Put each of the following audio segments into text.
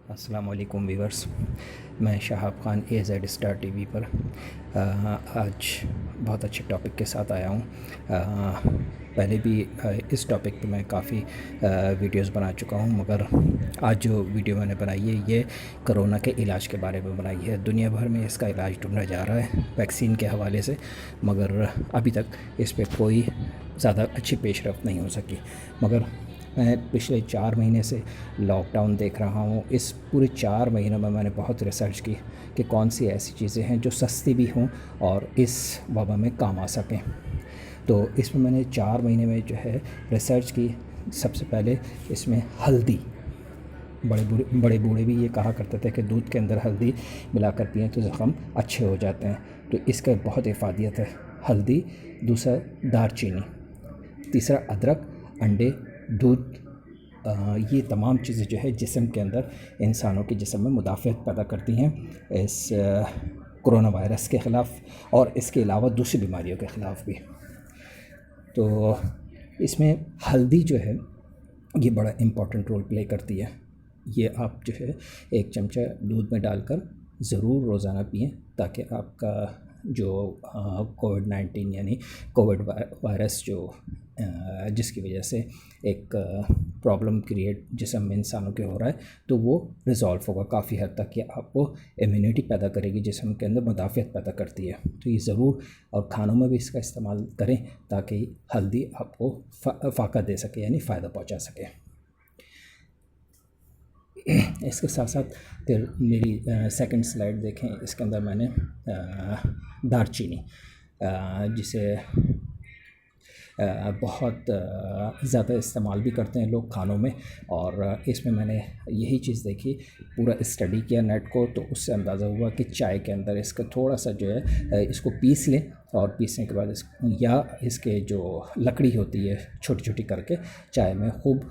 السلام علیکم ویورس، میں Shahab Khan AZ star TV پر آج بہت اچھے ٹاپک کے ساتھ آیا ہوں۔ پہلے بھی اس ٹاپک پہ میں کافی ویڈیوز بنا چکا ہوں، مگر آج جو ویڈیو میں نے بنائی ہے یہ کرونا کے علاج کے بارے میں بنائی ہے۔ دنیا بھر میں اس کا علاج ڈھونڈا جا رہا ہے ویکسین کے حوالے سے، مگر ابھی تک اس پہ کوئی زیادہ اچھی پیش رفت نہیں ہو سکی۔ مگر میں پچھلے 4 مہینے سے لاک ڈاؤن دیکھ رہا ہوں۔ اس پورے 4 مہینوں میں نے بہت ریسرچ کی کہ کون سی ایسی چیزیں ہیں جو سستی بھی ہوں اور اس وبا میں کام آ سکیں۔ تو اس میں نے 4 مہینے میں جو ہے ریسرچ کی۔ سب سے پہلے اس میں ہلدی، بڑے بوڑھے بھی یہ کہا کرتے تھے کہ دودھ کے اندر ہلدی ملا کر پئیں تو زخم اچھے ہو جاتے ہیں، تو اس کا بہت افادیت ہے ہلدی۔ دوسرا دار چینی، تیسرا ادرک، انڈے، دودھ۔ یہ تمام چیزیں جو ہے جسم کے اندر، انسانوں کے جسم میں مدافعت پیدا کرتی ہیں اس کرونا وائرس کے خلاف، اور اس کے علاوہ دوسری بیماریوں کے خلاف بھی۔ تو اس میں ہلدی جو ہے یہ بڑا امپورٹنٹ رول پلے کرتی ہے۔ یہ آپ جو ہے 1 چمچہ دودھ میں ڈال کر ضرور روزانہ پئیں، تاکہ آپ کا جو کووڈ-19 یعنی کووڈ وائرس جو جس کی وجہ سے ایک پرابلم کریٹ جسم میں انسانوں کے ہو رہا ہے، تو وہ ریزالو ہوگا کافی حد تک، کہ آپ کو امیونٹی پیدا کرے گی، جسم کے اندر مدافعت پیدا کرتی ہے۔ تو یہ ضرور، اور کھانوں میں بھی اس کا استعمال کریں تاکہ ہلدی آپ کو فائدہ دے سکے، یعنی فائدہ پہنچا سکے۔ اس کے ساتھ ساتھ پھر میری سیکنڈ سلائیڈ دیکھیں، اس کے اندر میں نے دار چینی، جسے بہت زیادہ استعمال بھی کرتے ہیں لوگ کھانوں میں، اور اس میں نے یہی چیز دیکھی، پورا اسٹڈی کیا نیٹ کو، تو اس سے اندازہ ہوا کہ چائے کے اندر اس کا تھوڑا سا جو ہے اس کو پیس لیں، اور پیسنے کے بعد یا اس کے جو لکڑی ہوتی ہے چھوٹی چھوٹی کر کے چائے میں خوب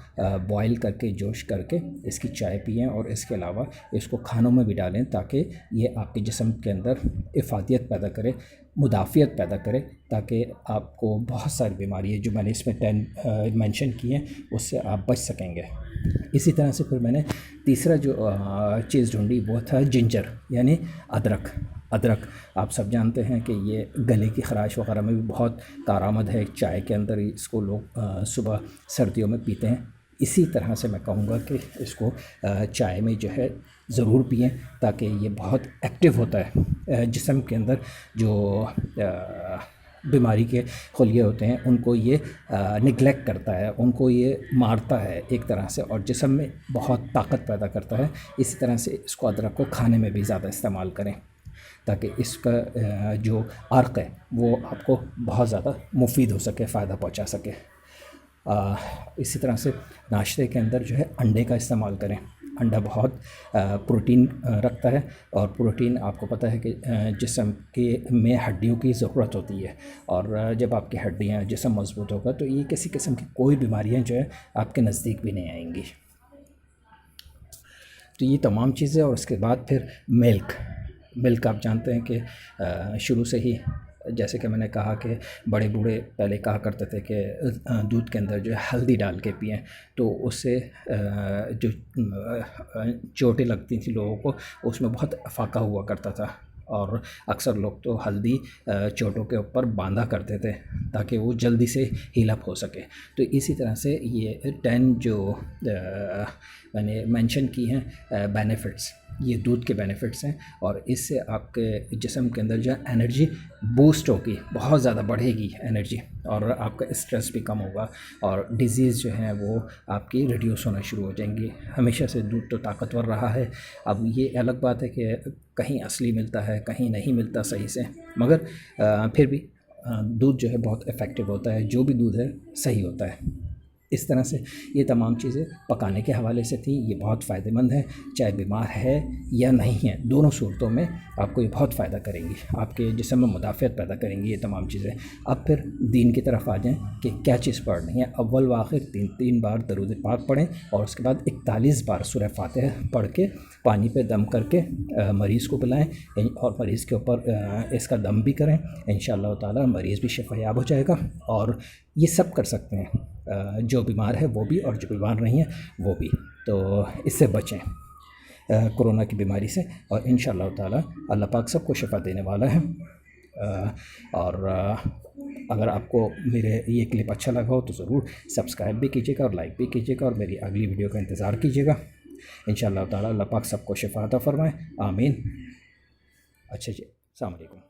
بوائل کر کے جوش کر کے اس کی چائے پئیں، اور اس کے علاوہ اس کو کھانوں میں بھی ڈالیں تاکہ یہ آپ کے جسم کے اندر افادیت پیدا کرے، مدافعت پیدا کرے، تاکہ آپ کو بہت ساری بیماری ہے جو میں نے اس میں 10 مینشن کی ہیں اس سے آپ بچ سکیں گے۔ اسی طرح سے پھر میں نے تیسرا جو چیز ڈھونڈی وہ تھا جنجر، یعنی ادرک۔ ادرک آپ سب جانتے ہیں کہ یہ گلے کی خراش وغیرہ میں بھی بہت کارآمد ہے، چائے کے اندر اس کو لوگ صبح سردیوں میں پیتے ہیں۔ اسی طرح سے میں کہوں گا کہ اس کو چائے میں جو ہے ضرور پئیں، تاکہ یہ بہت ایکٹیو ہوتا ہے جسم کے اندر، جو بیماری کے خلیے ہوتے ہیں ان کو یہ نگلیکٹ کرتا ہے، ان کو یہ مارتا ہے ایک طرح سے، اور جسم میں بہت طاقت پیدا کرتا ہے۔ اسی طرح سے اس کو ادرک کو کھانے میں بھی زیادہ استعمال کریں، تاکہ اس کا جو عرق ہے وہ آپ کو بہت زیادہ مفید ہو سکے، فائدہ پہنچا سکے۔ اسی طرح سے ناشتے کے اندر جو ہے انڈے کا استعمال کریں۔ انڈا بہت پروٹین رکھتا ہے، اور پروٹین آپ کو پتہ ہے کہ جسم کے میں ہڈیوں کی ضرورت ہوتی ہے، اور جب آپ کی ہڈیاں جسم مضبوط ہوگا تو یہ کسی قسم کی کوئی بیماریاں جو ہے آپ کے نزدیک بھی نہیں آئیں گی۔ تو یہ تمام چیزیں، اور اس کے بعد پھر ملک آپ جانتے ہیں کہ شروع سے ہی، جیسے کہ میں نے کہا کہ بڑے بوڑھے پہلے کہا کرتے تھے کہ دودھ کے اندر جو ہے ہلدی ڈال کے پئیں، تو اس سے جو چوٹیں لگتی تھیں لوگوں کو اس میں بہت افاقہ ہوا کرتا تھا، اور اکثر لوگ تو ہلدی چوٹوں کے اوپر باندھا کرتے تھے تاکہ وہ جلدی سے ہیل اپ ہو سکے۔ تو اسی طرح سے یہ 10 جو میں نے مینشن کی ہیں بینیفٹس، یہ دودھ کے بینیفٹس ہیں، اور اس سے آپ کے جسم کے اندر جو ہے انرجی بوسٹ ہوگی، بہت زیادہ بڑھے گی انرجی، اور آپ کا اسٹریس بھی کم ہوگا، اور ڈیزیز جو ہیں وہ آپ کی ریڈیوس ہونا شروع ہو جائیں گی۔ ہمیشہ سے دودھ تو طاقتور رہا ہے، اب یہ الگ بات ہے کہ کہیں اصلی ملتا ہے، کہیں نہیں ملتا صحیح سے، مگر پھر بھی دودھ جو ہے بہت افیکٹو ہوتا ہے، جو بھی دودھ ہے صحیح ہوتا ہے۔ اس طرح سے یہ تمام چیزیں پکانے کے حوالے سے تھیں، یہ بہت فائدہ مند ہے، چاہے بیمار ہے یا نہیں ہے، دونوں صورتوں میں آپ کو یہ بہت فائدہ کریں گی، آپ کے جسم میں مدافعت پیدا کریں گی یہ تمام چیزیں۔ اب پھر دین کی طرف آ جائیں کہ کیا چیز پڑھنی ہے۔ اول و آخر 3 بار درود پاک پڑھیں، اور اس کے بعد 41 بار سورہ فاتحہ پڑھ کے پانی پہ دم کر کے مریض کو پلائیں، اور مریض کے اوپر اس کا دم بھی کریں، انشاءاللہ تعالی مریض بھی شفا یاب ہو جائے گا۔ اور یہ سب کر سکتے ہیں، جو بیمار ہے وہ بھی، اور جو بیمار نہیں ہے وہ بھی، تو اس سے بچیں۔ کورونا کی بیماری سے، اور انشاءاللہ تعالی اللہ پاک سب کو شفا دینے والا ہے۔ اور اگر آپ کو میرے یہ کلپ اچھا لگا ہو تو ضرور سبسکرائب بھی کیجیے گا اور لائک بھی کیجیے گا، اور میری اگلی ویڈیو کا انتظار کیجیے گا۔ انشاءاللہ تعالی اللہ پاک سب کو شفا عطا فرمائے، آمین۔ اچھا جی، السلام علیکم۔